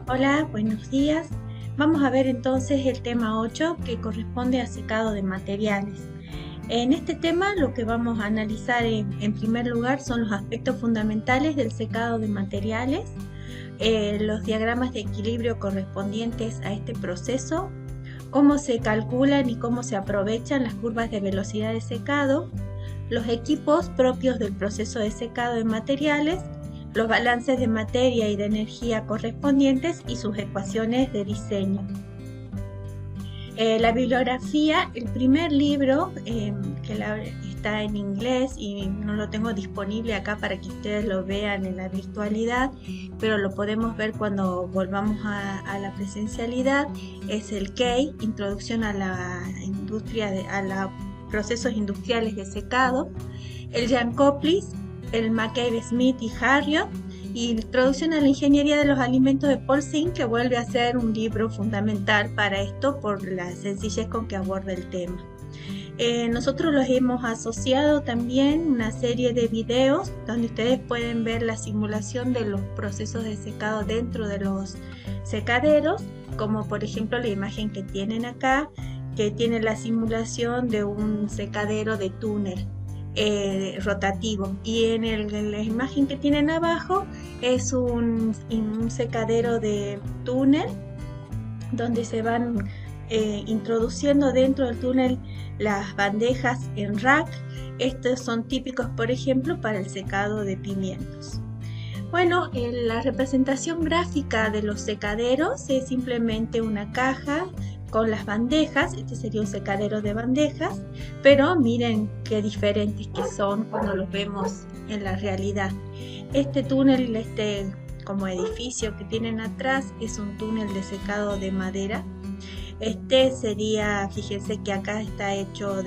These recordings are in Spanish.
Hola, buenos días. Vamos a ver entonces el tema 8 que corresponde a secado de materiales. En este tema lo que vamos a analizar en primer lugar son los aspectos fundamentales del secado de materiales, los diagramas de equilibrio correspondientes a este proceso, cómo se calculan y cómo se aprovechan las curvas de velocidad de secado, los equipos propios del proceso de secado de materiales, los balances de materia y de energía correspondientes y sus ecuaciones de diseño. La bibliografía, el primer libro está en inglés y no lo tengo disponible acá para que ustedes lo vean en la virtualidad, pero lo podemos ver cuando volvamos a la presencialidad. Es el Key, Introducción a la industria a los procesos industriales de secado, el Jankoplis, el McCabe-Smith y Harriot, y Introducción a la Ingeniería de los Alimentos de Paul Zinn, que vuelve a ser un libro fundamental para esto por la sencillez con que aborda el tema. Nosotros los hemos asociado también una serie de videos donde ustedes pueden ver la simulación de los procesos de secado dentro de los secaderos, como por ejemplo la imagen que tienen acá, que tiene la simulación de un secadero de túnel rotativo, y en la imagen que tienen abajo es un secadero de túnel donde se van introduciendo dentro del túnel las bandejas en rack. Estos son típicos, por ejemplo, para el secado de pimientos. Bueno, la representación gráfica de los secaderos es simplemente una caja con las bandejas. Este sería un secadero de bandejas, pero miren qué diferentes que son cuando los vemos en la realidad. Este túnel, como edificio que tienen atrás, es un túnel de secado de madera. Este sería, fíjense que acá está hecho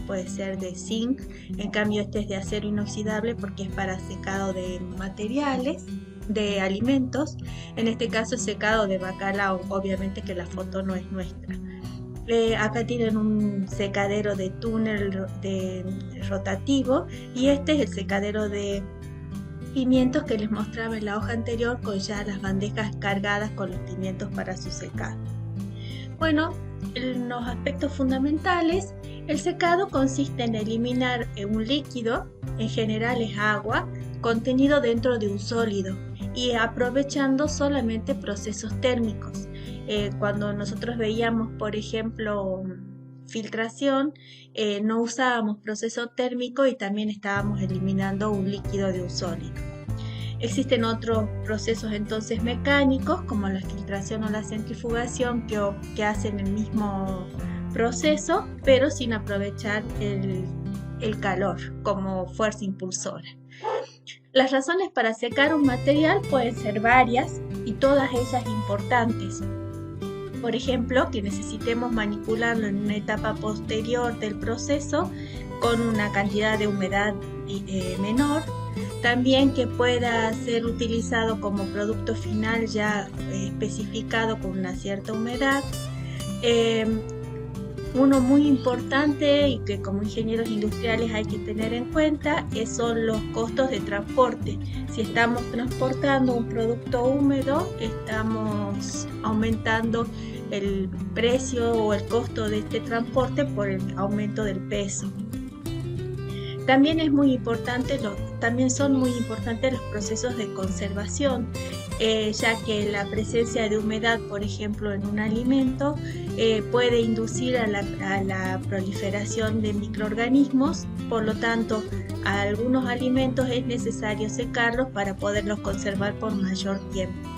puede ser de zinc, en cambio este es de acero inoxidable porque es para secado de materiales, de alimentos. En este caso es secado de bacalao, obviamente que la foto no es nuestra. Acá tienen un secadero de túnel rotativo, y este es el secadero de pimientos que les mostraba en la hoja anterior, con ya las bandejas cargadas con los pimientos para su secado. Bueno, en los aspectos fundamentales, el secado consiste en eliminar un líquido, en general es agua, contenido dentro de un sólido, y aprovechando solamente procesos térmicos. Cuando nosotros veíamos, por ejemplo, filtración, no usábamos proceso térmico y también estábamos eliminando un líquido de un sólido. Existen otros procesos entonces mecánicos, como la filtración o la centrifugación, que hacen el mismo proceso, pero sin aprovechar el calor como fuerza impulsora. Las razones para secar un material pueden ser varias y todas ellas importantes. Por ejemplo, que necesitemos manipularlo en una etapa posterior del proceso con una cantidad de humedad menor. También que pueda ser utilizado como producto final ya especificado con una cierta humedad. Uno muy importante y que como ingenieros industriales hay que tener en cuenta son los costos de transporte. Si estamos transportando un producto húmedo, estamos aumentando el precio o el costo de este transporte por el aumento del peso. También son muy importantes los procesos de conservación, ya que la presencia de humedad, por ejemplo, en un alimento puede inducir a la proliferación de microorganismos. Por lo tanto, a algunos alimentos es necesario secarlos para poderlos conservar por mayor tiempo.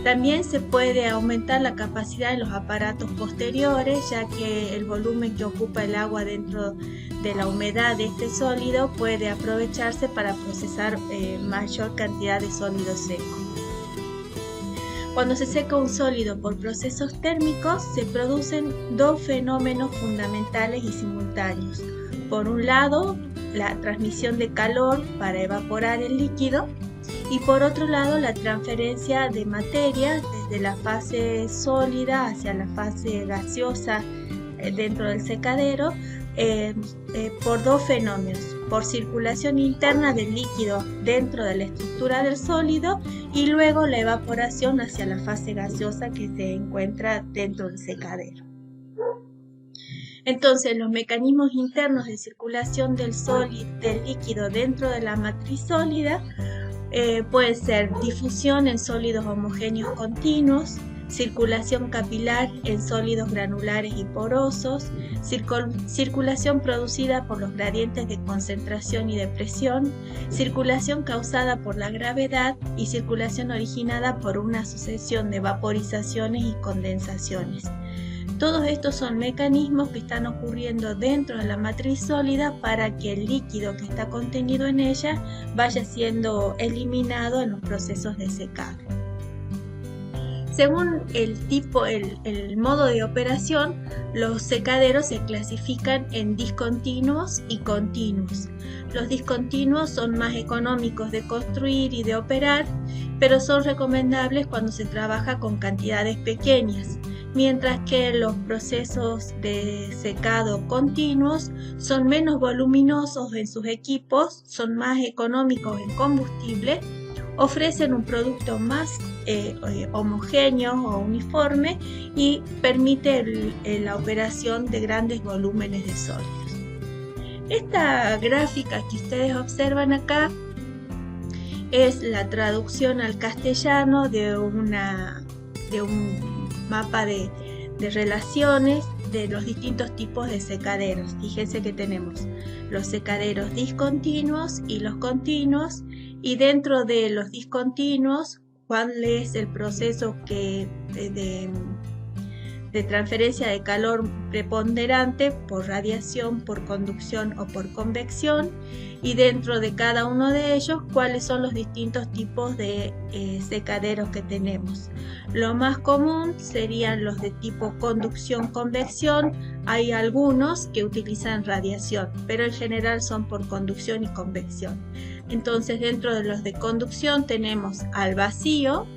También se puede aumentar la capacidad de los aparatos posteriores, ya que el volumen que ocupa el agua dentro de la humedad de este sólido puede aprovecharse para procesar mayor cantidad de sólido seco. Cuando se seca un sólido por procesos térmicos, se producen dos fenómenos fundamentales y simultáneos. Por un lado, la transmisión de calor para evaporar el líquido, y por otro lado la transferencia de materia desde la fase sólida hacia la fase gaseosa dentro del secadero por dos fenómenos: por circulación interna del líquido dentro de la estructura del sólido y luego la evaporación hacia la fase gaseosa que se encuentra dentro del secadero. Entonces, los mecanismos internos de circulación del líquido dentro de la matriz sólida puede ser difusión en sólidos homogéneos continuos, circulación capilar en sólidos granulares y porosos, circulación producida por los gradientes de concentración y de presión, circulación causada por la gravedad y circulación originada por una sucesión de vaporizaciones y condensaciones. Todos estos son mecanismos que están ocurriendo dentro de la matriz sólida para que el líquido que está contenido en ella vaya siendo eliminado en los procesos de secado. Según el modo de operación, los secaderos se clasifican en discontinuos y continuos. Los discontinuos son más económicos de construir y de operar, pero son recomendables cuando se trabaja con cantidades pequeñas, mientras que los procesos de secado continuos son menos voluminosos en sus equipos, son más económicos en combustible, ofrecen un producto más homogéneo o uniforme y permite la operación de grandes volúmenes de sólidos. Esta gráfica que ustedes observan acá es la traducción al castellano de un mapa de relaciones de los distintos tipos de secaderos. Fíjense que tenemos los secaderos discontinuos y los continuos, y dentro de los discontinuos, cuál es el proceso de transferencia de calor preponderante por radiación, por conducción o por convección, y dentro de cada uno de ellos cuáles son los distintos tipos de secaderos que tenemos. Lo más común serían los de tipo conducción-convección. Hay algunos que utilizan radiación, pero en general son por conducción y convección. Entonces, dentro de los de conducción tenemos al vacío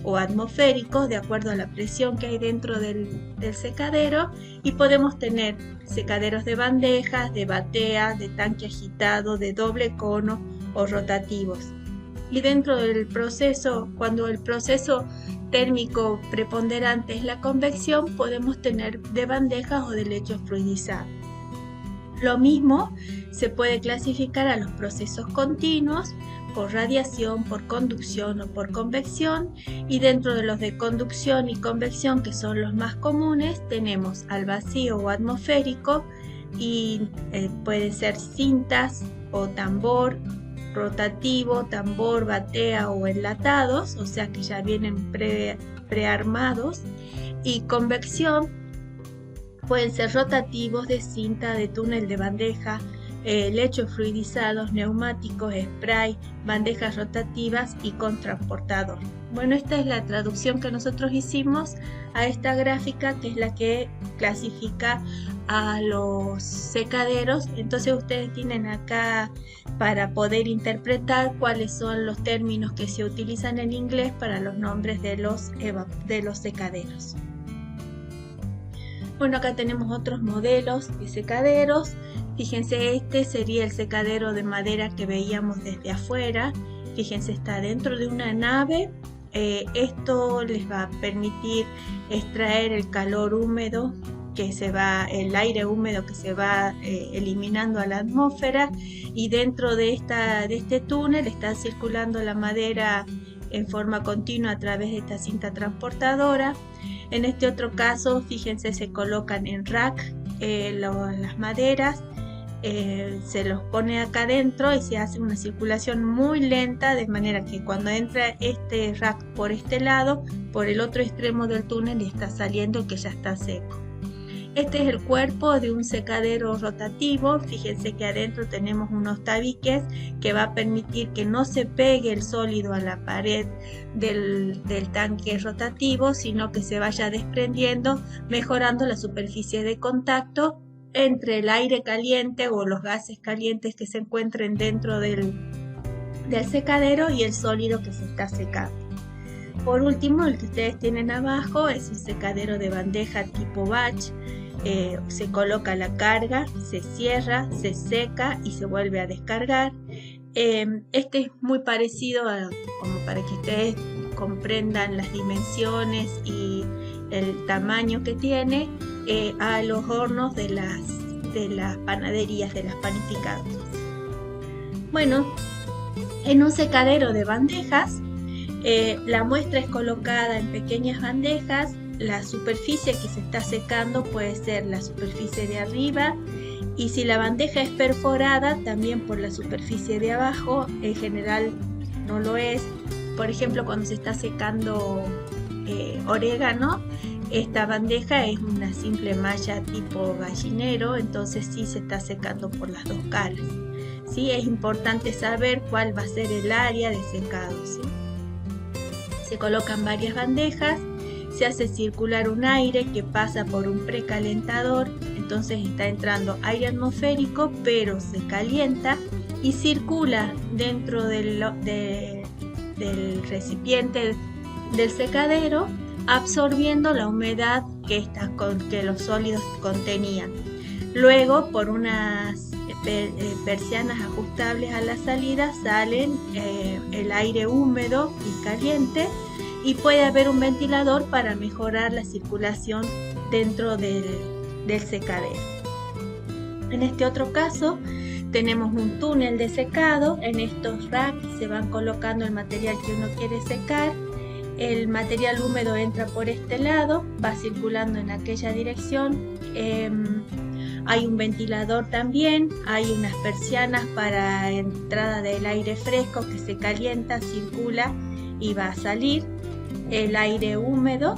o atmosféricos, de acuerdo a la presión que hay dentro del secadero, y podemos tener secaderos de bandejas, de batea, de tanque agitado, de doble cono o rotativos. Y dentro del proceso, cuando el proceso térmico preponderante es la convección, podemos tener de bandejas o de lecho fluidizado. Lo mismo se puede clasificar a los procesos continuos por radiación, por conducción o por convección, y dentro de los de conducción y convección, que son los más comunes, tenemos al vacío o atmosférico, y pueden ser cintas o tambor, rotativo, tambor, batea o enlatados, o sea que ya vienen prearmados, y convección pueden ser rotativos, de cinta, de túnel, de bandeja, lechos fluidizados, neumáticos, spray, bandejas rotativas y con transportador. Bueno, esta es la traducción que nosotros hicimos a esta gráfica, que es la que clasifica a los secaderos. Entonces ustedes tienen acá para poder interpretar cuáles son los términos que se utilizan en inglés para los nombres de los secaderos. Bueno, acá tenemos otros modelos de secaderos. Fíjense, este sería el secadero de madera que veíamos desde afuera. Fíjense, está dentro de una nave. Esto les va a permitir extraer el calor húmedo el aire húmedo que se va eliminando a la atmósfera, y dentro de este túnel está circulando la madera en forma continua a través de esta cinta transportadora. En este otro caso, fíjense, se colocan en rack las maderas, se los pone acá adentro y se hace una circulación muy lenta, de manera que cuando entra este rack por este lado, por el otro extremo del túnel está saliendo, que ya está seco. Este es el cuerpo de un secadero rotativo. Fíjense que adentro tenemos unos tabiques que va a permitir que no se pegue el sólido a la pared del tanque rotativo, sino que se vaya desprendiendo, mejorando la superficie de contacto entre el aire caliente o los gases calientes que se encuentren dentro del secadero y el sólido que se está secando. Por último, el que ustedes tienen abajo es un secadero de bandeja tipo batch. Se coloca la carga, se cierra, se seca y se vuelve a descargar. Este es muy parecido como para que ustedes comprendan las dimensiones y el tamaño que tiene a los hornos de las panaderías, de las panificadoras. Bueno, en un secadero de bandejas, la muestra es colocada en pequeñas bandejas. La superficie que se está secando puede ser la superficie de arriba, y si la bandeja es perforada, también por la superficie de abajo. En general no lo es. Por ejemplo, cuando se está secando orégano, esta bandeja es una simple malla tipo gallinero, entonces sí se está secando por las dos caras. ¿Sí? Es importante saber cuál va a ser el área de secado, ¿sí? Se colocan varias bandejas, se hace circular un aire que pasa por un precalentador, entonces está entrando aire atmosférico, pero se calienta y circula dentro del recipiente del secadero, absorbiendo la humedad que los sólidos contenían. Luego, por unas persianas ajustables a la salida, salen el aire húmedo y caliente, y puede haber un ventilador para mejorar la circulación dentro del secadero. En este otro caso tenemos un túnel de secado. En estos racks se van colocando el material que uno quiere secar. El material húmedo entra por este lado, va circulando en aquella dirección. Hay un ventilador también, hay unas persianas para entrada del aire fresco que se calienta, circula y va a salir. El aire húmedo,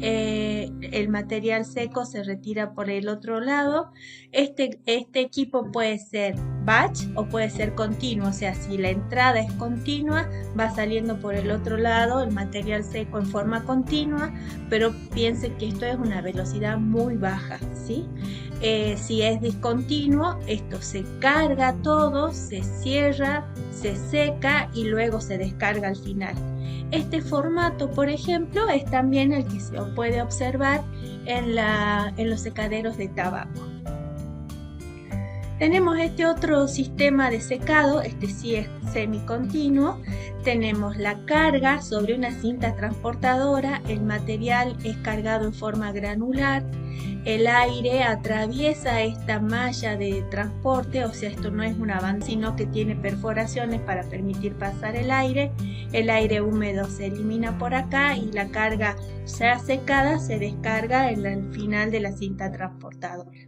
el material seco se retira por el otro lado. Este equipo puede ser batch o puede ser continuo, o sea, si la entrada es continua, va saliendo por el otro lado el material seco en forma continua, pero piensen que esto es una velocidad muy baja, ¿sí? Si es discontinuo, esto se carga todo, se cierra, se seca y luego se descarga al final. Este formato, por ejemplo, es también el que se puede observar en los secaderos de tabaco. Tenemos este otro sistema de secado, este sí es semicontinuo. Tenemos la carga sobre una cinta transportadora, el material es cargado en forma granular, el aire atraviesa esta malla de transporte, o sea, esto no es una banda, sino que tiene perforaciones para permitir pasar el aire húmedo se elimina por acá y la carga ya secada se descarga en el final de la cinta transportadora.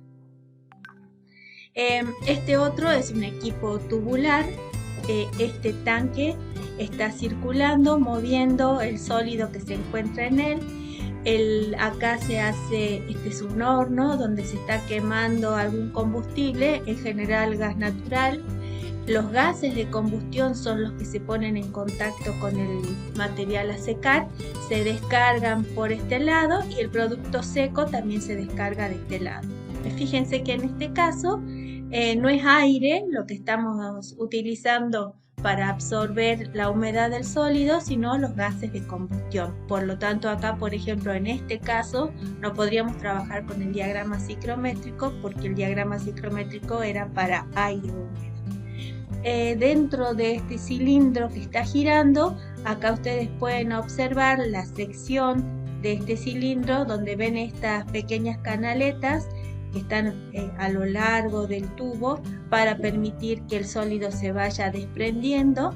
Este otro es un equipo tubular. Este tanque está circulando, moviendo el sólido que se encuentra en él. Acá se hace, este es un horno donde se está quemando algún combustible, en general gas natural. Los gases de combustión son los que se ponen en contacto con el material a secar, se descargan por este lado y el producto seco también se descarga de este lado. Fíjense que en este caso no es aire lo que estamos utilizando para absorber la humedad del sólido, sino los gases de combustión. Por lo tanto, acá, por ejemplo, en este caso, no podríamos trabajar con el diagrama ciclométrico porque el diagrama ciclométrico era para aire húmedo. Dentro de este cilindro que está girando, acá ustedes pueden observar la sección de este cilindro donde ven estas pequeñas canaletas que están a lo largo del tubo para permitir que el sólido se vaya desprendiendo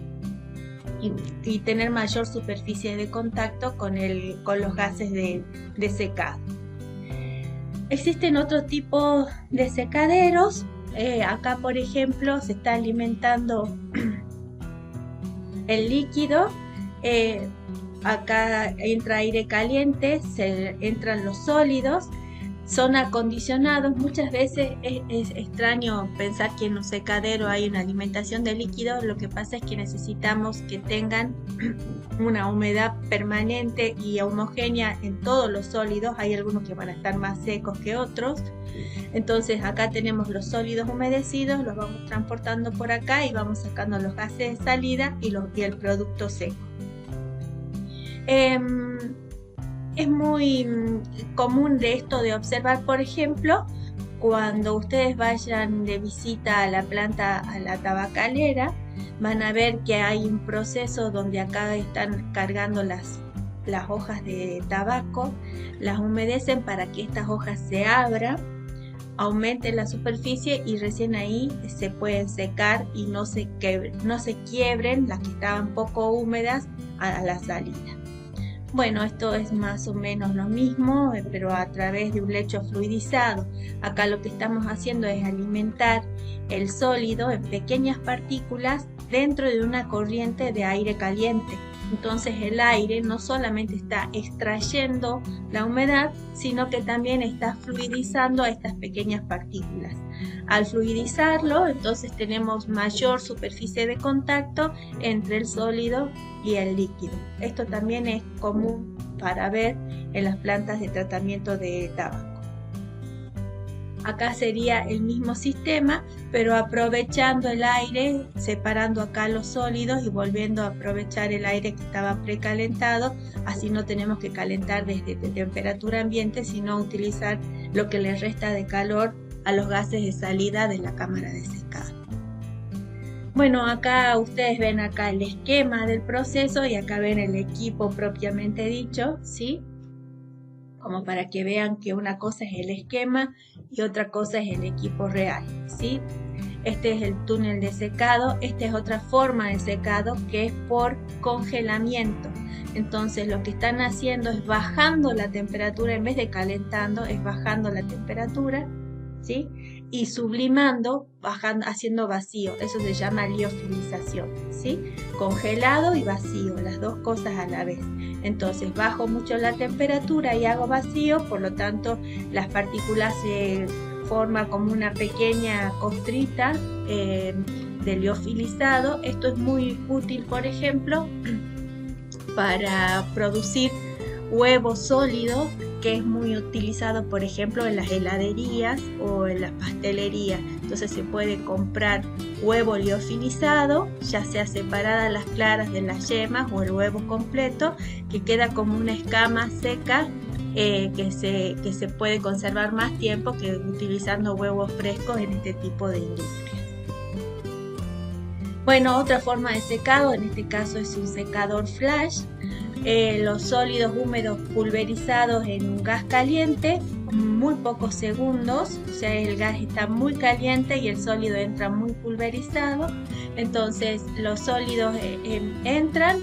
y tener mayor superficie de contacto con los gases de secado. Existen otro tipo de secaderos. Acá, por ejemplo, se está alimentando el líquido. Acá entra aire caliente, entran los sólidos. Son acondicionados. Muchas veces es extraño pensar que en un secadero hay una alimentación de líquidos. Lo que pasa es que necesitamos que tengan una humedad permanente y homogénea en todos los sólidos. Hay algunos que van a estar más secos que otros. Entonces acá tenemos los sólidos humedecidos, los vamos transportando por acá y vamos sacando los gases de salida y el producto seco. Es muy común de esto de observar, por ejemplo, cuando ustedes vayan de visita a la planta, a la tabacalera, van a ver que hay un proceso donde acá están cargando las hojas de tabaco, las humedecen para que estas hojas se abran, aumenten la superficie y recién ahí se pueden secar y no se quiebren las que estaban poco húmedas a la salida. Bueno, esto es más o menos lo mismo, pero a través de un lecho fluidizado. Acá lo que estamos haciendo es alimentar el sólido en pequeñas partículas dentro de una corriente de aire caliente. Entonces el aire no solamente está extrayendo la humedad, sino que también está fluidizando a estas pequeñas partículas. Al fluidizarlo, entonces tenemos mayor superficie de contacto entre el sólido y el líquido. Esto también es común para ver en las plantas de tratamiento de tabaco. Acá sería el mismo sistema, pero aprovechando el aire, separando acá los sólidos y volviendo a aprovechar el aire que estaba precalentado. Así no tenemos que calentar desde temperatura ambiente, sino utilizar lo que le resta de calor a los gases de salida de la cámara de secado. Bueno, acá ustedes ven acá el esquema del proceso y acá ven el equipo propiamente dicho, ¿sí? Como para que vean que una cosa es el esquema y otra cosa es el equipo real, ¿sí? Este es el túnel de secado, esta es otra forma de secado que es por congelamiento. Entonces lo que están haciendo es bajando la temperatura, en vez de calentando, es bajando la temperatura, ¿sí? Y sublimando, haciendo vacío. Eso se llama liofilización, ¿sí? Congelado y vacío, las dos cosas a la vez. Entonces bajo mucho la temperatura y hago vacío, por lo tanto las partículas se forman como una pequeña costrita de liofilizado. Esto es muy útil, por ejemplo, para producir huevo sólido, que es muy utilizado, por ejemplo, en las heladerías o en las pastelerías. Entonces se puede comprar huevo liofilizado, ya sea separadas las claras de las yemas o el huevo completo, que queda como una escama seca que se puede conservar más tiempo que utilizando huevos frescos en este tipo de industrias. Bueno, otra forma de secado, en este caso es un secador flash. Los sólidos húmedos pulverizados en un gas caliente, muy pocos segundos, o sea, el gas está muy caliente y el sólido entra muy pulverizado. Entonces los sólidos entran,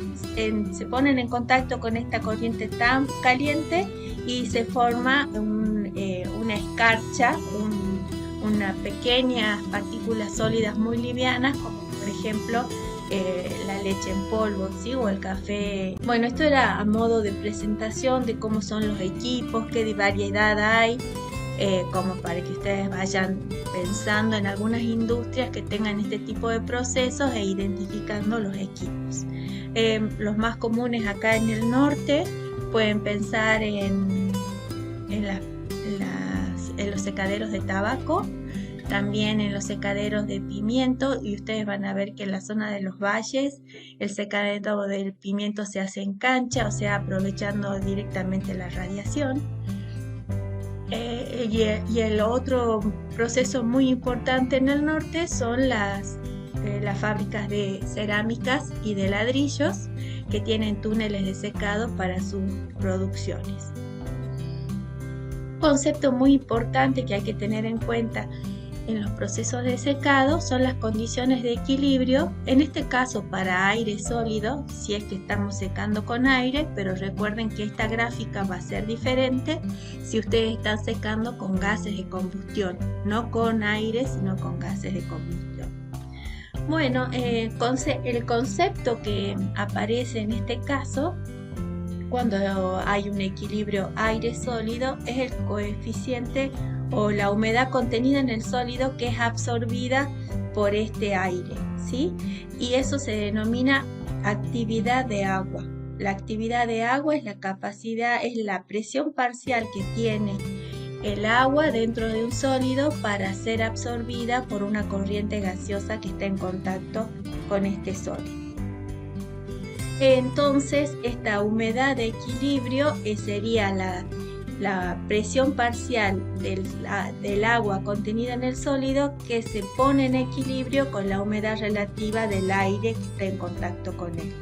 se ponen en contacto con esta corriente tan caliente y se forma una escarcha, unas pequeñas partículas sólidas muy livianas, como por ejemplo la leche en polvo, ¿sí? O el café. Bueno, esto era a modo de presentación de cómo son los equipos, qué variedad hay, como para que ustedes vayan pensando en algunas industrias que tengan este tipo de procesos e identificando los equipos. Los más comunes acá en el norte pueden pensar en los secaderos de tabaco, también en los secaderos de pimiento, y ustedes van a ver que en la zona de los valles el secadero del pimiento se hace en cancha, o sea, aprovechando directamente la radiación. Y el otro proceso muy importante en el norte son las fábricas de cerámicas y de ladrillos, que tienen túneles de secado para sus producciones. Un concepto muy importante que hay que tener en cuenta en los procesos de secado son las condiciones de equilibrio, en este caso para aire sólido, si es que estamos secando con aire, pero recuerden que esta gráfica va a ser diferente si ustedes están secando con gases de combustión, no con aire, sino con gases de combustión. Bueno, el concepto que aparece en este caso, cuando hay un equilibrio aire sólido, es el coeficiente o la humedad contenida en el sólido que es absorbida por este aire, ¿sí? Y eso se denomina actividad de agua. La actividad de agua es la capacidad, es la presión parcial que tiene el agua dentro de un sólido para ser absorbida por una corriente gaseosa que está en contacto con este sólido. Entonces, esta humedad de equilibrio sería la presión parcial del agua contenida en el sólido que se pone en equilibrio con la humedad relativa del aire que está en contacto con él.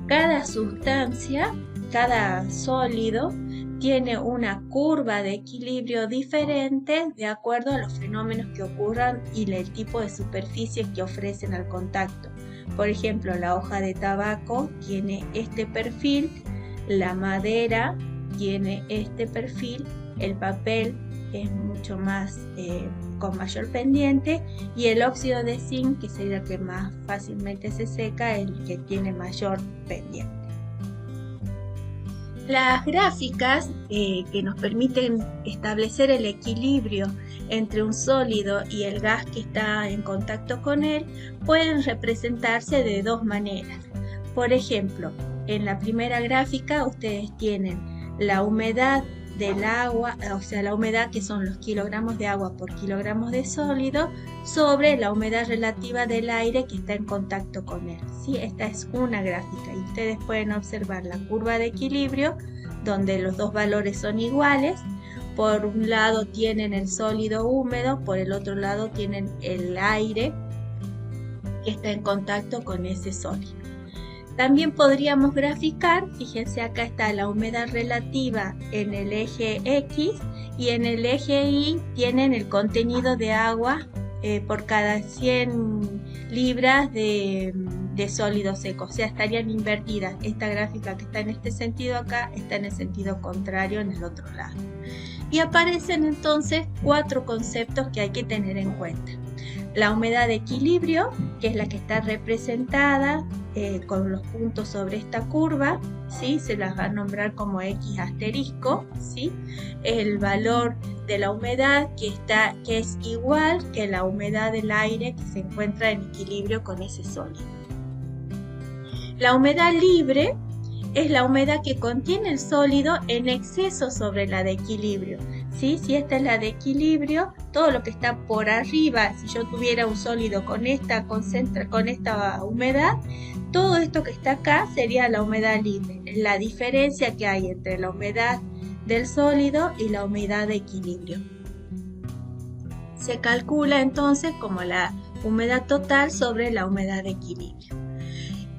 Cada sustancia, cada sólido, tiene una curva de equilibrio diferente de acuerdo a los fenómenos que ocurran y el tipo de superficies que ofrecen al contacto. Por ejemplo, la hoja de tabaco tiene este perfil, la madera tiene este perfil, el papel es mucho más con mayor pendiente y el óxido de zinc, que sería el que más fácilmente se seca, el que tiene mayor pendiente. Las gráficas que nos permiten establecer el equilibrio entre un sólido y el gas que está en contacto con él pueden representarse de dos maneras. Por ejemplo, en la primera gráfica ustedes tienen la humedad del agua, o sea, la humedad que son los kilogramos de agua por kilogramos de sólido sobre la humedad relativa del aire que está en contacto con él. ¿Sí? Esta es una gráfica y ustedes pueden observar la curva de equilibrio donde los dos valores son iguales. Por un lado tienen el sólido húmedo, por el otro lado tienen el aire que está en contacto con ese sólido. También podríamos graficar, fíjense acá está la humedad relativa en el eje X y en el eje Y tienen el contenido de agua por cada 100 libras de sólido seco, o sea, estarían invertidas. Esta gráfica que está en este sentido acá está en el sentido contrario en el otro lado. Y aparecen entonces 4 conceptos que hay que tener en cuenta. La humedad de equilibrio, que es la que está representada con los puntos sobre esta curva, ¿sí? Se las va a nombrar como X asterisco, ¿sí? El valor de la humedad que es igual que la humedad del aire que se encuentra en equilibrio con ese sólido. La humedad libre es la humedad que contiene el sólido en exceso sobre la de equilibrio. ¿Sí? Si esta es la de equilibrio, todo lo que está por arriba, si yo tuviera un sólido con esta humedad, todo esto que está acá sería la humedad libre. La diferencia que hay entre la humedad del sólido y la humedad de equilibrio. Se calcula entonces como la humedad total sobre la humedad de equilibrio.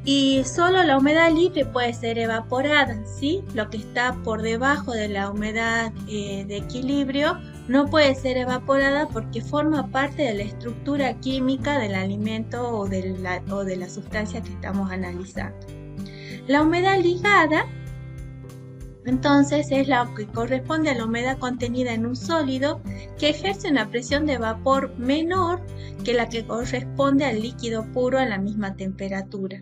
Y solo la humedad libre puede ser evaporada, ¿sí? Lo que está por debajo de la humedad de equilibrio no puede ser evaporada porque forma parte de la estructura química del alimento o de la sustancia que estamos analizando. La humedad ligada, entonces, es la que corresponde a la humedad contenida en un sólido que ejerce una presión de vapor menor que la que corresponde al líquido puro a la misma temperatura.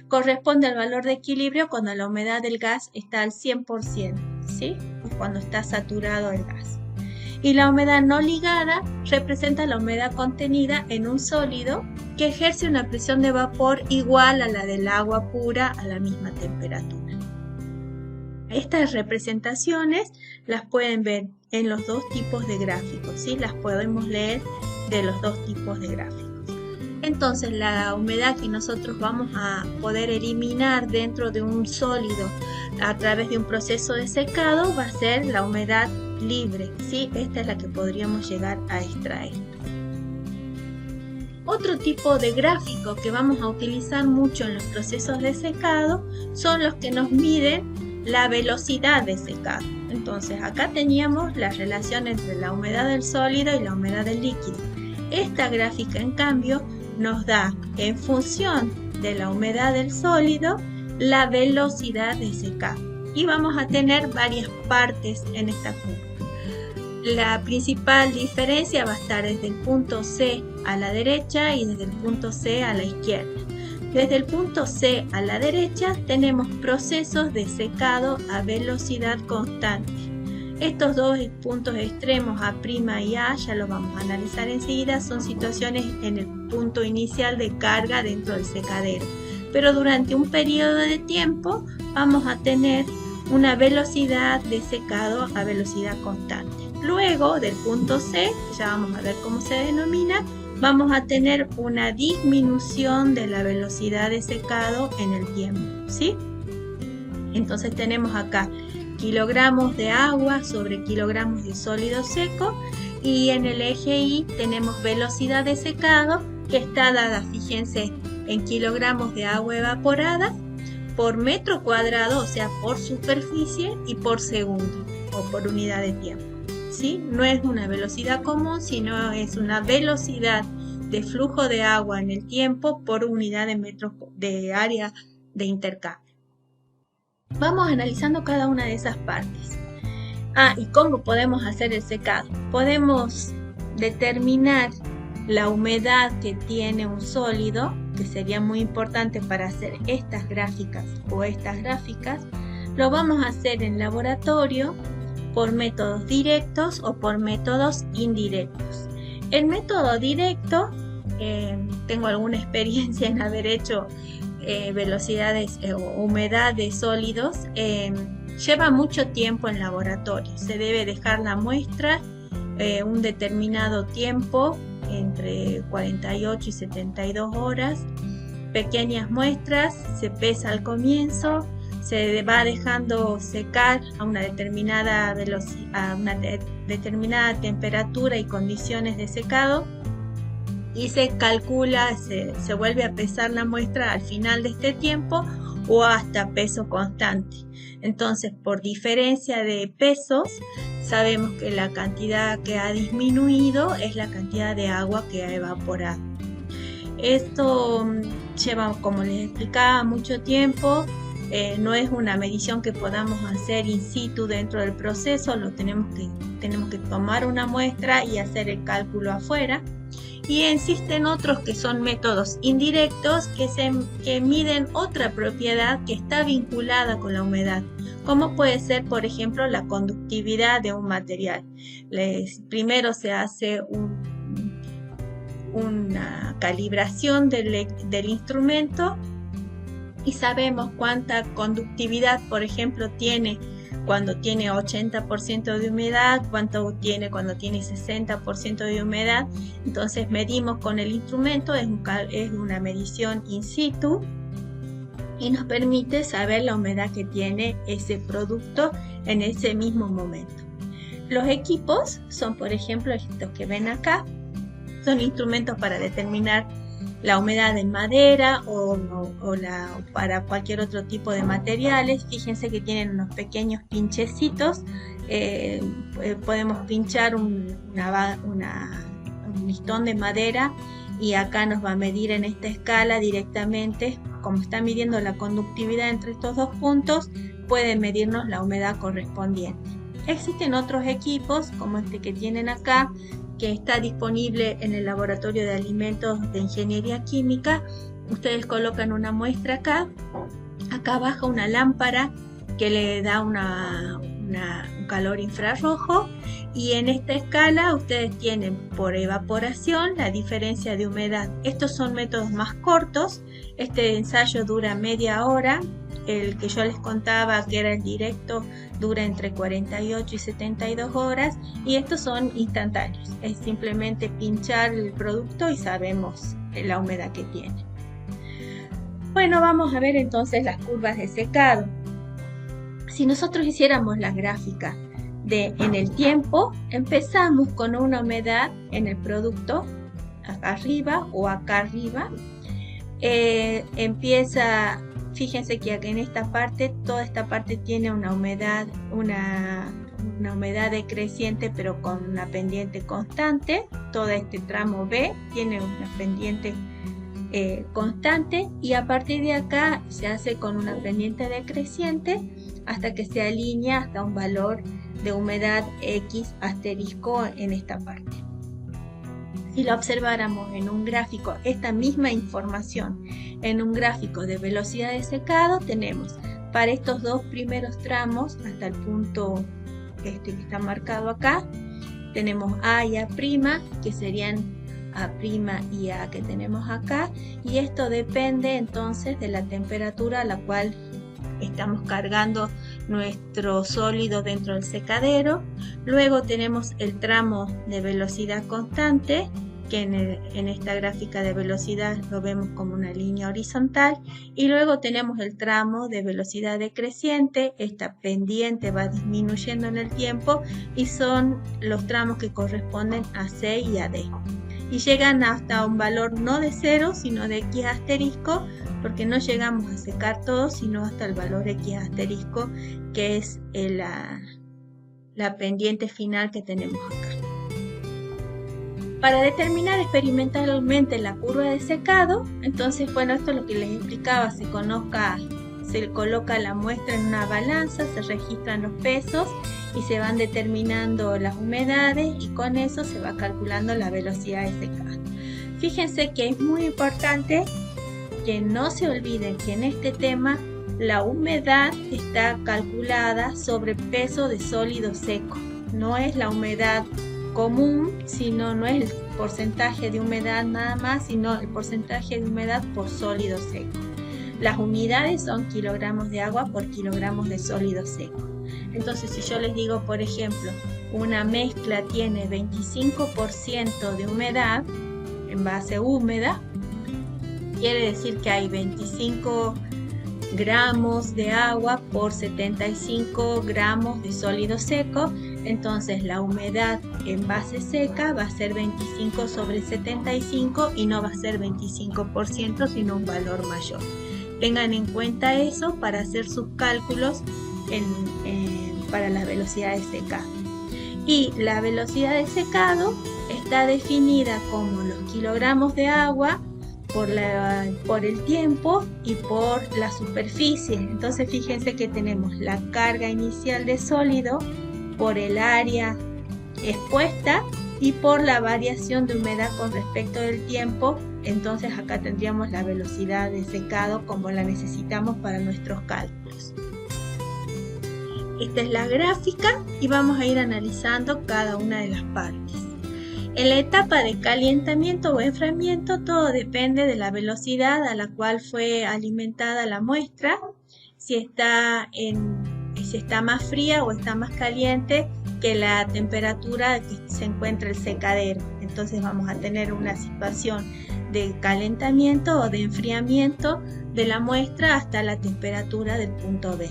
Corresponde al valor de equilibrio cuando la humedad del gas está al 100%, ¿sí? Cuando está saturado el gas. Y la humedad no ligada representa la humedad contenida en un sólido que ejerce una presión de vapor igual a la del agua pura a la misma temperatura. Estas representaciones las pueden ver en los dos tipos de gráficos, ¿sí? Las podemos leer de los dos tipos de gráficos. Entonces la humedad que nosotros vamos a poder eliminar dentro de un sólido a través de un proceso de secado va a ser la humedad libre, ¿sí? Esta es la que podríamos llegar a extraer. Otro tipo de gráfico que vamos a utilizar mucho en los procesos de secado son los que nos miden la velocidad de secado. Entonces acá teníamos la relación entre la humedad del sólido y la humedad del líquido. Esta gráfica en cambio nos da en función de la humedad del sólido la velocidad de secado y vamos a tener varias partes en esta curva. La principal diferencia va a estar desde el punto C a la derecha y desde el punto C a la izquierda. Desde el punto C a la derecha tenemos procesos de secado a velocidad constante. Estos dos puntos extremos A' y A, ya los vamos a analizar enseguida, son situaciones en el punto inicial de carga dentro del secadero. Pero durante un periodo de tiempo vamos a tener una velocidad de secado a velocidad constante. Luego del punto C, que ya vamos a ver cómo se denomina, vamos a tener una disminución de la velocidad de secado en el tiempo, ¿sí? Entonces tenemos acá kilogramos de agua sobre kilogramos de sólido seco, y en el eje Y tenemos velocidad de secado, que está dada, fíjense, en kilogramos de agua evaporada por metro cuadrado, o sea, por superficie, y por segundo o por unidad de tiempo, ¿sí? No es una velocidad común, sino es una velocidad de flujo de agua en el tiempo por unidad de metros de área de intercambio. Vamos analizando cada una de esas partes. ¿Y cómo podemos hacer el secado? Podemos determinar la humedad que tiene un sólido, que sería muy importante para hacer estas gráficas o estas gráficas. Lo vamos a hacer en laboratorio por métodos directos o por métodos indirectos. El método directo, tengo alguna experiencia en haber hecho velocidades o humedad de sólidos, lleva mucho tiempo en laboratorio. Se debe dejar la muestra un determinado tiempo, entre 48 y 72 horas, pequeñas muestras, se pesa al comienzo, se va dejando secar a una determinada velocidad, a una determinada temperatura y condiciones de secado, y se calcula, se vuelve a pesar la muestra al final de este tiempo o hasta peso constante. Entonces, por diferencia de pesos, sabemos que la cantidad que ha disminuido es la cantidad de agua que ha evaporado. Esto lleva, como les explicaba, mucho tiempo. No es una medición que podamos hacer in situ dentro del proceso, tenemos que tomar una muestra y hacer el cálculo afuera. Y existen otros que son métodos indirectos que miden otra propiedad que está vinculada con la humedad, como puede ser, por ejemplo, la conductividad de un material. Primero se hace una calibración del instrumento y sabemos cuánta conductividad, por ejemplo, tiene cuando tiene 80% de humedad, cuánto tiene cuando tiene 60% de humedad. Entonces medimos con el instrumento, es una medición in situ y nos permite saber la humedad que tiene ese producto en ese mismo momento. Los equipos son, por ejemplo, estos que ven acá, son instrumentos para determinar la humedad en madera o para cualquier otro tipo de materiales. Fíjense que tienen unos pequeños pinchecitos. Podemos pinchar un listón de madera y acá nos va a medir en esta escala directamente. Como está midiendo la conductividad entre estos dos puntos, puede medirnos la humedad correspondiente. Existen otros equipos como este que tienen acá, que está disponible en el laboratorio de alimentos de ingeniería química. Ustedes colocan una muestra acá baja una lámpara que le da un calor infrarrojo, y en esta escala ustedes tienen por evaporación la diferencia de humedad. Estos son métodos más cortos. Este ensayo dura media hora. El que yo les contaba, que era el directo, dura entre 48 y 72 horas, y estos son instantáneos. Es simplemente pinchar el producto y sabemos la humedad que tiene. Bueno, vamos a ver entonces las curvas de secado. Si nosotros hiciéramos la gráfica en el tiempo, empezamos con una humedad en el producto acá arriba o acá arriba. Fíjense que aquí en esta parte, toda esta parte tiene una humedad decreciente, pero con una pendiente constante. Todo este tramo B tiene una pendiente constante, y a partir de acá se hace con una pendiente decreciente hasta que se alinea hasta un valor de humedad X asterisco en esta parte. Si lo observáramos en un gráfico, esta misma información en un gráfico de velocidad de secado, tenemos para estos dos primeros tramos hasta el punto que está marcado acá, tenemos A y A', que serían A' y A que tenemos acá, y esto depende entonces de la temperatura a la cual estamos cargando nuestro sólido dentro del secadero. Luego tenemos el tramo de velocidad constante, que en esta gráfica de velocidad lo vemos como una línea horizontal, y luego tenemos el tramo de velocidad decreciente. Esta pendiente va disminuyendo en el tiempo y son los tramos que corresponden a C y a D. Y llegan hasta un valor no de 0, sino de X asterisco, porque no llegamos a secar todo, sino hasta el valor X asterisco, que es la pendiente final que tenemos acá. Para determinar experimentalmente la curva de secado, entonces, bueno, esto es lo que les explicaba, se coloca la muestra en una balanza, se registran los pesos y se van determinando las humedades, y con eso se va calculando la velocidad de secado. Fíjense que es muy importante que no se olviden que en este tema la humedad está calculada sobre peso de sólido seco. No es la humedad común, sino no es el porcentaje de humedad nada más, sino el porcentaje de humedad por sólido seco. Las unidades son kilogramos de agua por kilogramos de sólido seco. Entonces, si yo les digo, por ejemplo, una mezcla tiene 25% de humedad, en base húmeda, quiere decir que hay 25 gramos de agua por 75 gramos de sólido seco. Entonces la humedad en base seca va a ser 25 sobre 75 y no va a ser 25%, sino un valor mayor. Tengan en cuenta eso para hacer sus cálculos para la velocidad de secado. Y la velocidad de secado está definida como los kilogramos de agua por el tiempo y por la superficie. Entonces fíjense que tenemos la carga inicial de sólido por el área expuesta y por la variación de humedad con respecto del tiempo. Entonces acá tendríamos la velocidad de secado como la necesitamos para nuestros cálculos. Esta es la gráfica y vamos a ir analizando cada una de las partes. En la etapa de calentamiento o enfriamiento, todo depende de la velocidad a la cual fue alimentada la muestra, si está más fría o está más caliente que la temperatura que se encuentra el secadero. Entonces vamos a tener una situación de calentamiento o de enfriamiento de la muestra hasta la temperatura del punto B.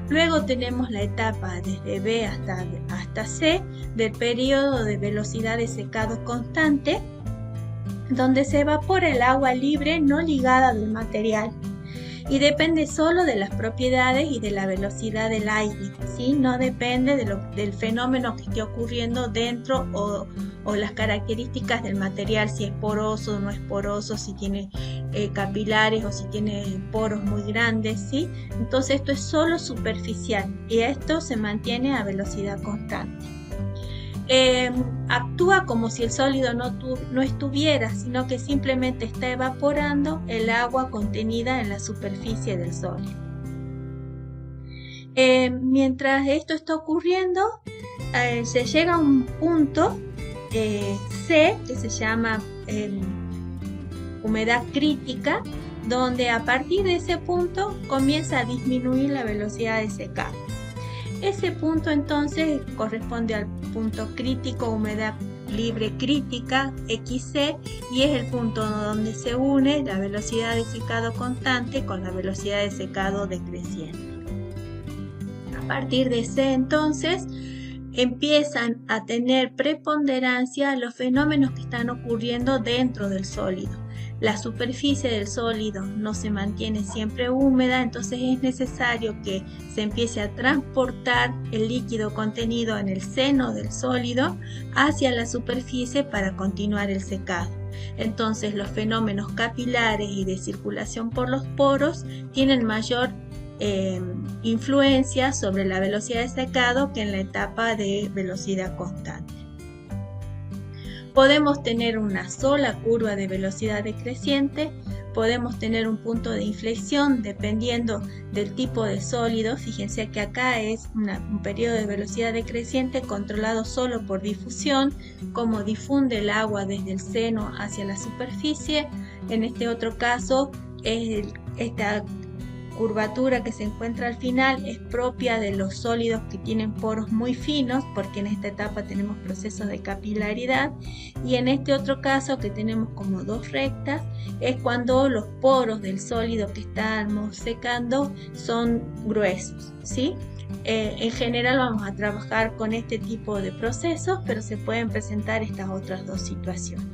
Luego tenemos la etapa desde B hasta C del periodo de velocidad de secado constante, donde se evapora el agua libre no ligada del material y depende solo de las propiedades y de la velocidad del aire, ¿sí? No depende del fenómeno que esté ocurriendo dentro o las características del material, si es poroso o no es poroso, si tiene capilares o si tiene poros muy grandes, ¿sí? Entonces esto es solo superficial y esto se mantiene a velocidad constante. Actúa como si el sólido no estuviera, sino que simplemente está evaporando el agua contenida en la superficie del sólido. Mientras esto está ocurriendo, se llega a un punto C, que se llama humedad crítica, donde a partir de ese punto comienza a disminuir la velocidad de secado. Ese punto entonces corresponde al punto crítico, humedad libre crítica, XC, y es el punto donde se une la velocidad de secado constante con la velocidad de secado decreciente. A partir de C entonces empiezan a tener preponderancia los fenómenos que están ocurriendo dentro del sólido. La superficie del sólido no se mantiene siempre húmeda, entonces es necesario que se empiece a transportar el líquido contenido en el seno del sólido hacia la superficie para continuar el secado. Entonces los fenómenos capilares y de circulación por los poros tienen mayor influencia sobre la velocidad de secado que en la etapa de velocidad constante. Podemos tener una sola curva de velocidad decreciente, podemos tener un punto de inflexión dependiendo del tipo de sólido. Fíjense que acá es un periodo de velocidad decreciente controlado solo por difusión, como difunde el agua desde el seno hacia la superficie. En este otro caso, esta curvatura que se encuentra al final es propia de los sólidos que tienen poros muy finos, porque en esta etapa tenemos procesos de capilaridad, y en este otro caso que tenemos como dos rectas es cuando los poros del sólido que estamos secando son gruesos, ¿sí? En general vamos a trabajar con este tipo de procesos, pero se pueden presentar estas otras dos situaciones.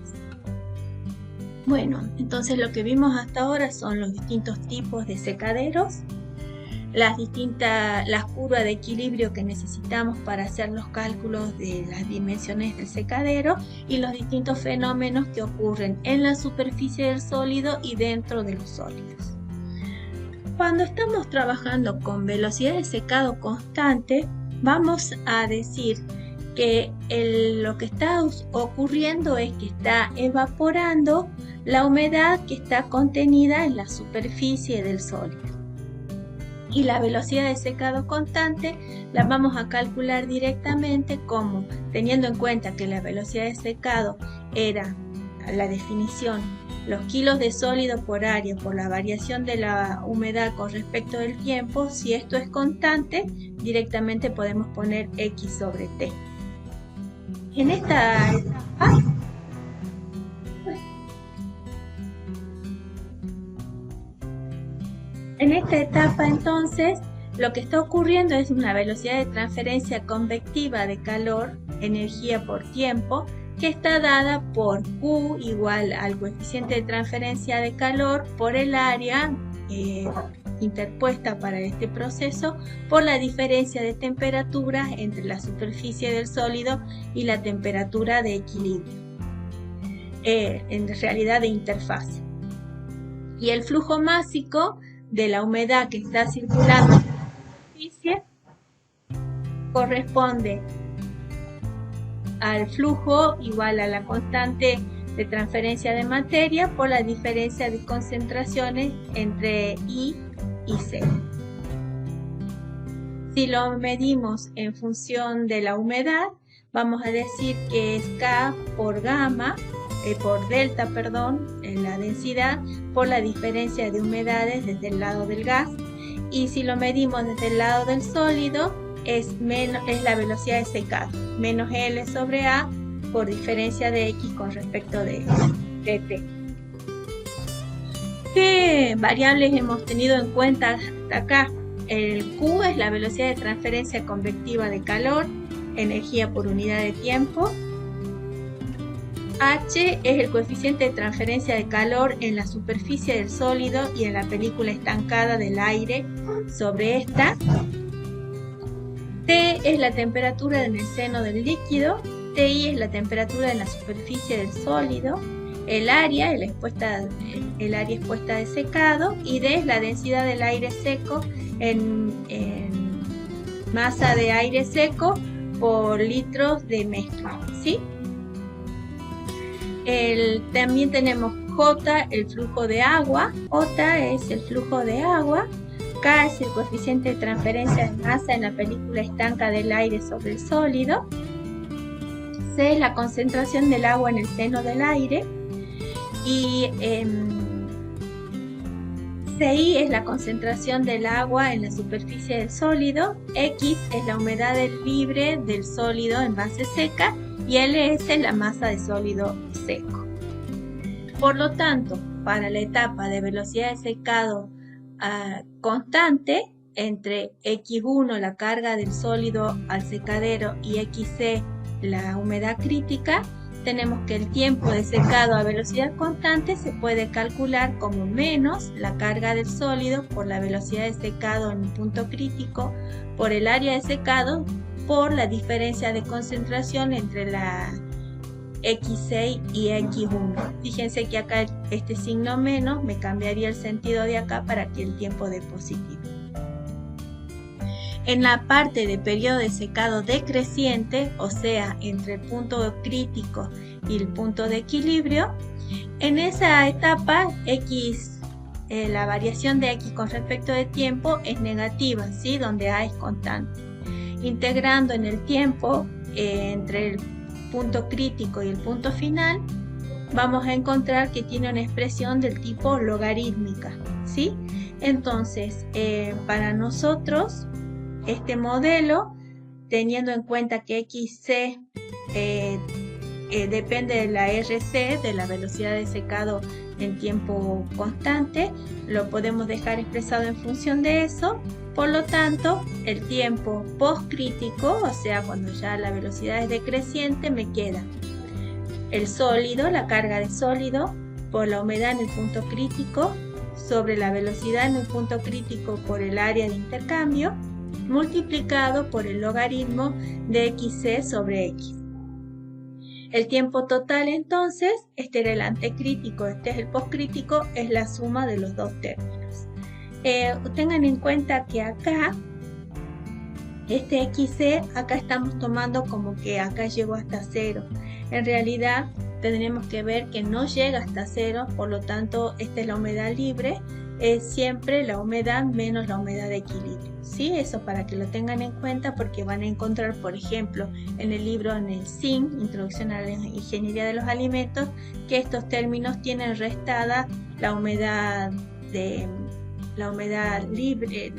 Bueno, entonces lo que vimos hasta ahora son los distintos tipos de secaderos, las curvas de equilibrio que necesitamos para hacer los cálculos de las dimensiones del secadero y los distintos fenómenos que ocurren en la superficie del sólido y dentro de los sólidos. Cuando estamos trabajando con velocidad de secado constante, vamos a decir que lo que está ocurriendo es que está evaporando la humedad que está contenida en la superficie del sólido. Y la velocidad de secado constante la vamos a calcular directamente como, teniendo en cuenta que la velocidad de secado era la definición, los kilos de sólido por área por la variación de la humedad con respecto del tiempo. Si esto es constante, directamente podemos poner X sobre T. En esta etapa, entonces, lo que está ocurriendo es una velocidad de transferencia convectiva de calor, energía por tiempo, que está dada por Q igual al coeficiente de transferencia de calor por el área interpuesta para este proceso por la diferencia de temperatura entre la superficie del sólido y la temperatura de equilibrio, en realidad de interfase. Y el flujo másico de la humedad que está circulando en la superficie corresponde al flujo igual a la constante de transferencia de materia por la diferencia de concentraciones entre I y C. Si lo medimos en función de la humedad, vamos a decir que es K por delta, en la densidad por la diferencia de humedades desde el lado del gas, y si lo medimos desde el lado del sólido es la velocidad de secado, menos L sobre A por diferencia de X con respecto de T. ¿Qué variables hemos tenido en cuenta hasta acá? El Q es la velocidad de transferencia convectiva de calor, energía por unidad de tiempo. H es el coeficiente de transferencia de calor en la superficie del sólido y en la película estancada del aire sobre esta. T es la temperatura en el seno del líquido. TI es la temperatura en la superficie del sólido. El área expuesta de secado, y D es la densidad del aire seco en masa de aire seco por litros de mezcla, ¿sí? También tenemos J, el flujo de agua. J es el flujo de agua. K es el coeficiente de transferencia de masa en la película estanca del aire sobre el sólido. C es la concentración del agua en el seno del aire. Y CI es la concentración del agua en la superficie del sólido. X es la humedad libre del sólido en base seca. Y LS es la masa de sólido seco. Por lo tanto, para la etapa de velocidad de secado constante, entre X1 la carga del sólido al secadero y XC la humedad crítica, tenemos que el tiempo de secado a velocidad constante se puede calcular como menos la carga del sólido por la velocidad de secado en un punto crítico por el área de secado por la diferencia de concentración entre la X6 y X1. Fíjense que acá este signo menos me cambiaría el sentido de acá para que el tiempo dé positivo. En la parte de periodo de secado decreciente, o sea, entre el punto crítico y el punto de equilibrio, en esa etapa la variación de X con respecto de tiempo es negativa, ¿sí? Donde A es constante. Integrando en el tiempo entre el punto crítico y el punto final, vamos a encontrar que tiene una expresión del tipo logarítmica, ¿sí? Entonces, para nosotros, este modelo, teniendo en cuenta que XC depende de la RC, de la velocidad de secado en tiempo constante, lo podemos dejar expresado en función de eso. Por lo tanto, el tiempo postcrítico, o sea, cuando ya la velocidad es decreciente, me queda el sólido, la carga de sólido, por la humedad en el punto crítico, sobre la velocidad en el punto crítico por el área de intercambio, multiplicado por el logaritmo de XC sobre X. El tiempo total entonces, este era el antecrítico, este es el postcrítico, es la suma de los dos términos. Tengan en cuenta que acá, este XC, acá estamos tomando como que acá llegó hasta 0. En realidad tendremos que ver que no llega hasta 0, por lo tanto esta es la humedad libre, es siempre la humedad menos la humedad de equilibrio, ¿sí? Eso para que lo tengan en cuenta, porque van a encontrar, por ejemplo, en el libro, en el SIN, Introducción a la Ingeniería de los Alimentos, que estos términos tienen restada la humedad libre,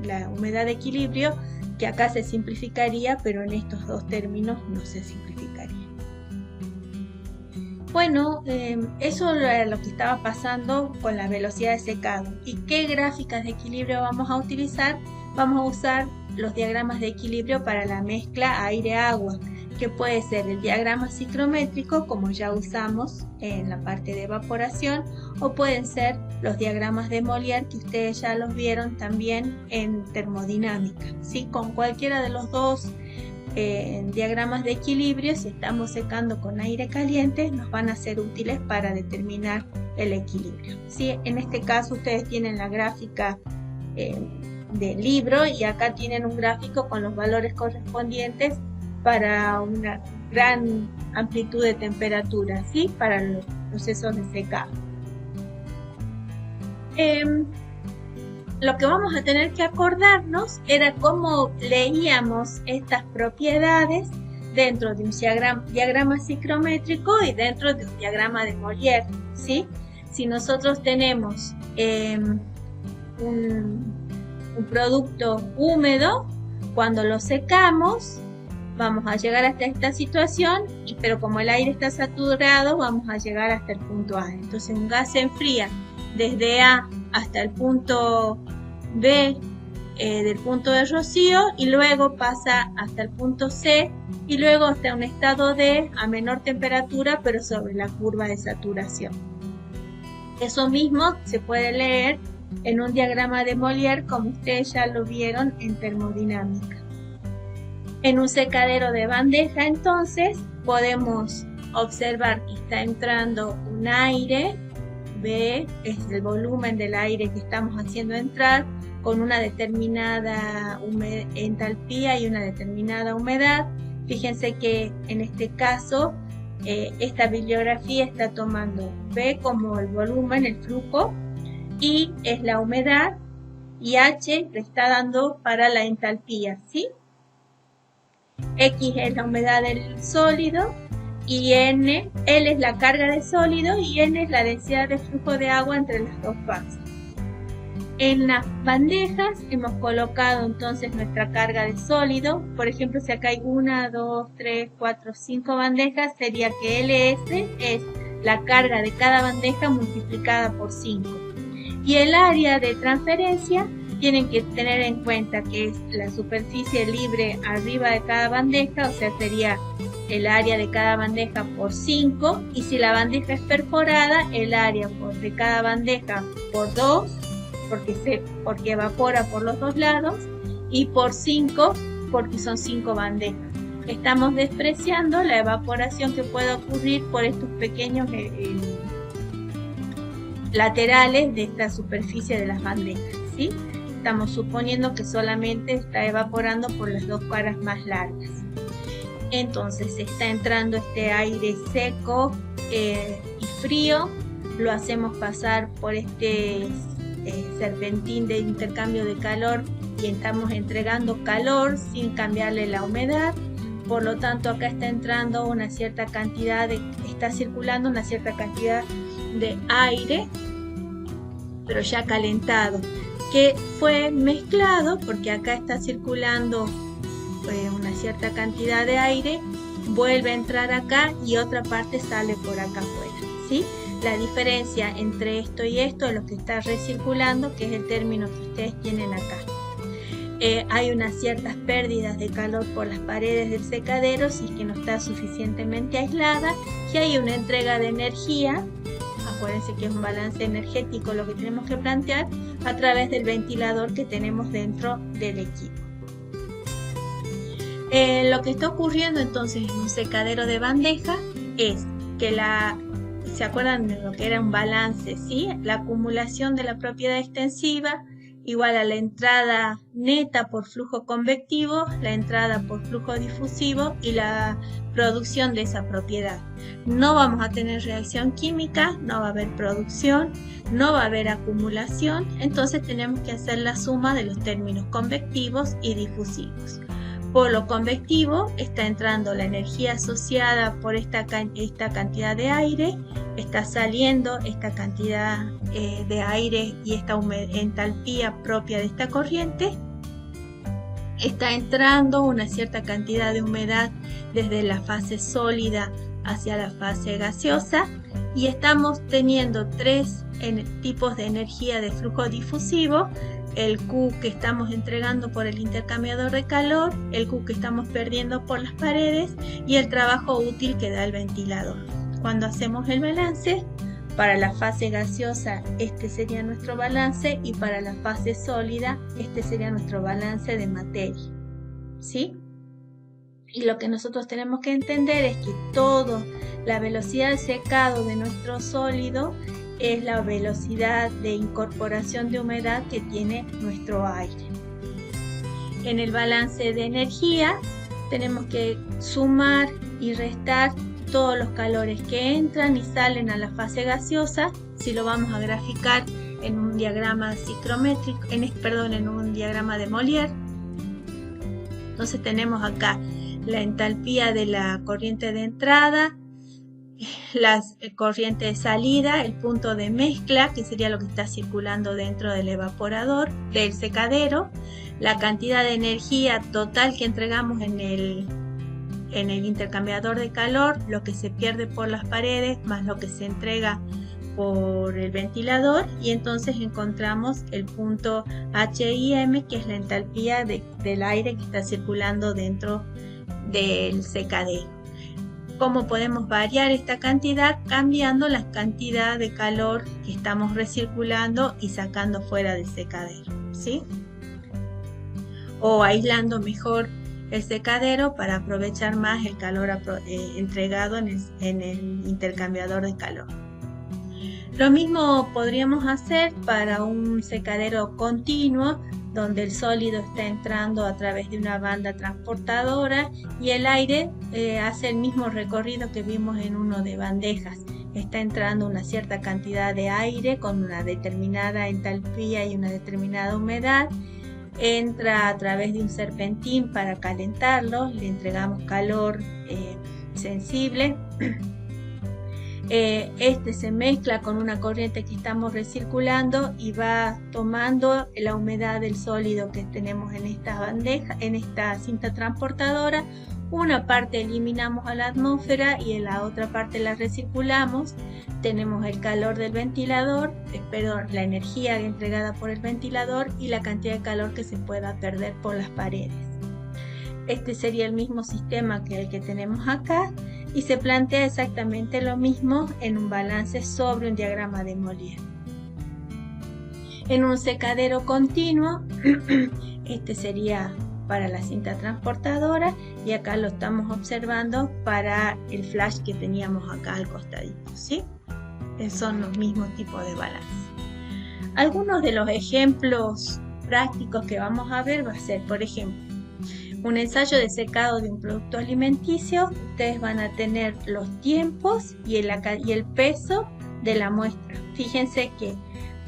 la humedad de equilibrio, que acá se simplificaría, pero en estos dos términos no se simplificaría. Bueno, eso era lo que estaba pasando con la velocidad de secado. ¿Y qué gráficas de equilibrio vamos a utilizar? Vamos a usar los diagramas de equilibrio para la mezcla aire-agua, que puede ser el diagrama ciclométrico, como ya usamos en la parte de evaporación, o pueden ser los diagramas de Mollier, que ustedes ya los vieron también en termodinámica, ¿sí? Con cualquiera de los dos diagramas de equilibrio, si estamos secando con aire caliente, nos van a ser útiles para determinar el equilibrio, ¿sí? En este caso ustedes tienen la gráfica del libro, y acá tienen un gráfico con los valores correspondientes para una gran amplitud de temperatura, ¿sí? Para los procesos de secado. Lo que vamos a tener que acordarnos era cómo leíamos estas propiedades dentro de un diagrama ciclométrico y dentro de un diagrama de Mollier, ¿sí? Si nosotros tenemos un producto húmedo, cuando lo secamos, vamos a llegar hasta esta situación, pero como el aire está saturado, vamos a llegar hasta el punto A. Entonces un gas se enfría desde A hasta el punto B del punto de rocío, y luego pasa hasta el punto C, y luego hasta un estado D a menor temperatura, pero sobre la curva de saturación. Eso mismo se puede leer en un diagrama de Mollier, como ustedes ya lo vieron en termodinámica. En un secadero de bandeja, entonces, podemos observar que está entrando un aire, B es el volumen del aire que estamos haciendo entrar, con una determinada entalpía y una determinada humedad. Fíjense que en este caso, esta bibliografía está tomando B como el volumen, el flujo, I es la humedad, y H le está dando para la entalpía, ¿sí? X es la humedad del sólido, y L es la carga de sólido, y N es la densidad de flujo de agua entre las dos fases. En las bandejas hemos colocado entonces nuestra carga de sólido. Por ejemplo, si acá hay 1, 2, 3, 4, 5 bandejas, sería que LS es la carga de cada bandeja multiplicada por 5. Y el área de transferencia, tienen que tener en cuenta que es la superficie libre arriba de cada bandeja, o sea, sería el área de cada bandeja por 5, y si la bandeja es perforada, el área de cada bandeja por 2, porque evapora por los dos lados, y por 5, porque son 5 bandejas. Estamos despreciando la evaporación que puede ocurrir por estos pequeños laterales de esta superficie de las bandejas, ¿sí? Estamos suponiendo que solamente está evaporando por las dos caras más largas. Entonces está entrando este aire seco y frío, lo hacemos pasar por este serpentín de intercambio de calor, y estamos entregando calor sin cambiarle la humedad. Por lo tanto, acá está entrando una cierta cantidad está circulando una cierta cantidad de aire, pero ya calentado, que fue mezclado porque acá está circulando una cierta cantidad de aire, vuelve a entrar acá y otra parte sale por acá afuera, ¿sí? La diferencia entre esto y esto es lo que está recirculando, que es el término que ustedes tienen acá. Hay unas ciertas pérdidas de calor por las paredes del secadero si es que no está suficientemente aislada, y hay una entrega de energía. Acuérdense que es un balance energético lo que tenemos que plantear a través del ventilador que tenemos dentro del equipo. Lo que está ocurriendo entonces en un secadero de bandeja es que ¿se acuerdan de lo que era un balance? ¿Sí? La acumulación de la propiedad extensiva igual a la entrada neta por flujo convectivo, la entrada por flujo difusivo y la producción de esa propiedad. No vamos a tener reacción química, no va a haber producción, no va a haber acumulación, entonces tenemos que hacer la suma de los términos convectivos y difusivos. Por lo convectivo está entrando la energía asociada por esta cantidad de aire, está saliendo esta cantidad de aire y esta entalpía propia de esta corriente, está entrando una cierta cantidad de humedad desde la fase sólida hacia la fase gaseosa, y estamos teniendo tres tipos de energía de flujo difusivo: el Q que estamos entregando por el intercambiador de calor, el Q que estamos perdiendo por las paredes y el trabajo útil que da el ventilador. Cuando hacemos el balance, para la fase gaseosa este sería nuestro balance, y para la fase sólida este sería nuestro balance de materia, ¿sí? Y lo que nosotros tenemos que entender es que toda la velocidad de secado de nuestro sólido es la velocidad de incorporación de humedad que tiene nuestro aire. En el balance de energía tenemos que sumar y restar todos los calores que entran y salen a la fase gaseosa, si lo vamos a graficar en un diagrama ciclométrico, en un diagrama de Molière. Entonces tenemos acá la entalpía de la corriente de entrada, la corriente de salida, el punto de mezcla, que sería lo que está circulando dentro del evaporador, del secadero, la cantidad de energía total que entregamos en el intercambiador de calor, lo que se pierde por las paredes, más lo que se entrega por el ventilador, y entonces encontramos el punto HIM, que es la entalpía del aire que está circulando dentro del secadero. ¿Cómo podemos variar esta cantidad? Cambiando la cantidad de calor que estamos recirculando y sacando fuera del secadero, ¿sí? O aislando mejor el secadero para aprovechar más el calor entregado en el intercambiador de calor. Lo mismo podríamos hacer para un secadero continuo, donde el sólido está entrando a través de una banda transportadora y el aire hace el mismo recorrido que vimos en uno de bandejas. Está entrando una cierta cantidad de aire con una determinada entalpía y una determinada humedad. Entra a través de un serpentín para calentarlo, le entregamos calor sensible. Este se mezcla con una corriente que estamos recirculando y va tomando la humedad del sólido que tenemos en esta bandeja, en esta cinta transportadora. Una parte eliminamos a la atmósfera y en la otra parte la recirculamos. Tenemos el calor del ventilador, la energía entregada por el ventilador y la cantidad de calor que se pueda perder por las paredes. Este sería el mismo sistema que el que tenemos acá, y se plantea exactamente lo mismo en un balance sobre un diagrama de Molière. En un secadero continuo, este sería para la cinta transportadora, y acá lo estamos observando para el flash que teníamos acá al costadito, ¿sí? Son los mismos tipos de balance. Algunos de los ejemplos prácticos que vamos a ver va a ser, por ejemplo, un ensayo de secado de un producto alimenticio. Ustedes van a tener los tiempos y el peso de la muestra. Fíjense que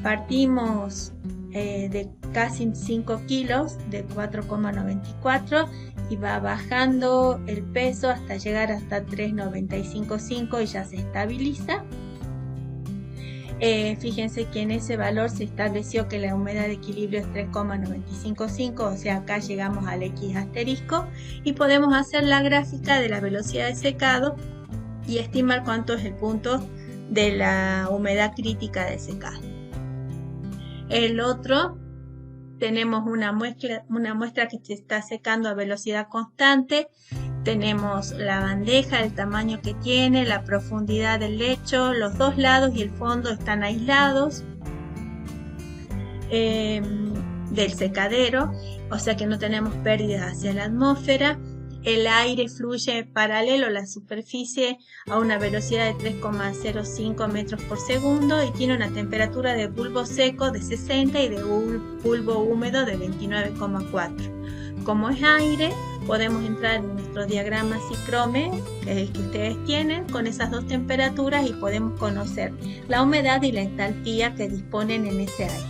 partimos de casi 5 kilos, de 4,94, y va bajando el peso hasta llegar hasta 3,955 y ya se estabiliza. Fíjense que en ese valor se estableció que la humedad de equilibrio es 3,955, o sea, acá llegamos al X asterisco y podemos hacer la gráfica de la velocidad de secado y estimar cuánto es el punto de la humedad crítica de secado. El otro, tenemos una muestra que se está secando a velocidad constante. Tenemos la bandeja, el tamaño que tiene, la profundidad del lecho, los dos lados y el fondo están aislados del secadero, o sea que no tenemos pérdidas hacia la atmósfera. El aire fluye paralelo a la superficie a una velocidad de 3,05 metros por segundo y tiene una temperatura de bulbo seco de 60 y de bulbo húmedo de 29,4. Como es aire, podemos entrar en nuestro diagrama SICROME, que es el que ustedes tienen, con esas dos temperaturas y podemos conocer la humedad y la entalpía que disponen en ese aire.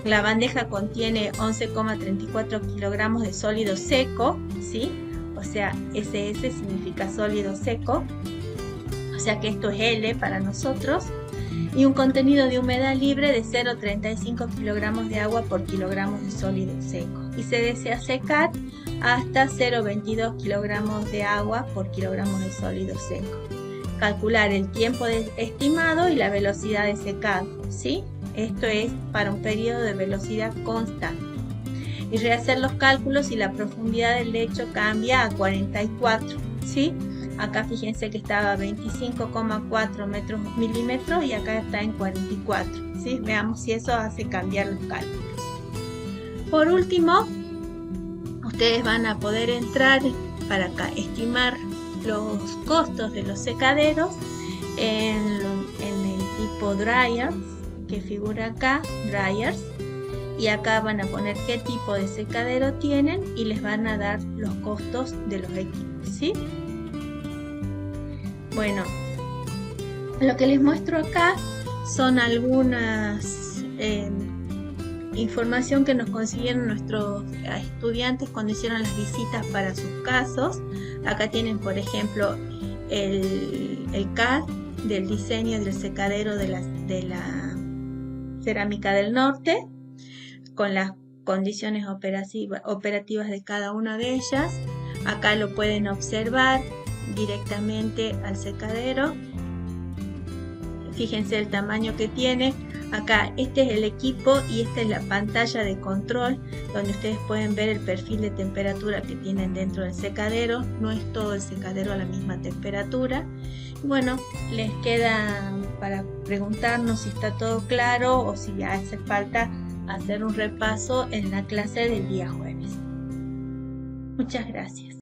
La bandeja contiene 11,34 kilogramos de sólido seco, ¿sí? O sea, SS significa sólido seco, o sea que esto es L para nosotros, y un contenido de humedad libre de 0,35 kilogramos de agua por kilogramos de sólido seco, y se desea secar hasta 0,22 kilogramos de agua por kilogramos de sólido seco. Calcular el tiempo estimado y la velocidad de secado, ¿sí? Esto es para un periodo de velocidad constante. Y rehacer los cálculos y la profundidad del lecho cambia a 44, ¿sí? Acá fíjense que estaba a 25,4 milímetros y acá está en 44, ¿sí? Veamos si eso hace cambiar los cálculos. Por último, ustedes van a poder entrar para acá, estimar los costos de los secaderos en el tipo dryers, que figura acá, dryers. Y acá van a poner qué tipo de secadero tienen y les van a dar los costos de los equipos, ¿sí? Bueno, lo que les muestro acá son algunas información que nos consiguieron nuestros estudiantes cuando hicieron las visitas para sus casos. Acá tienen, por ejemplo, el CAD del diseño del secadero de la Cerámica del Norte, con las condiciones operativas de cada una de ellas. Acá lo pueden observar directamente al secadero. Fíjense el tamaño que tiene. Acá este es el equipo y esta es la pantalla de control donde ustedes pueden ver el perfil de temperatura que tienen dentro del secadero. No es todo el secadero a la misma temperatura. Bueno, les queda para preguntarnos si está todo claro o si hace falta hacer un repaso en la clase del día jueves. Muchas gracias.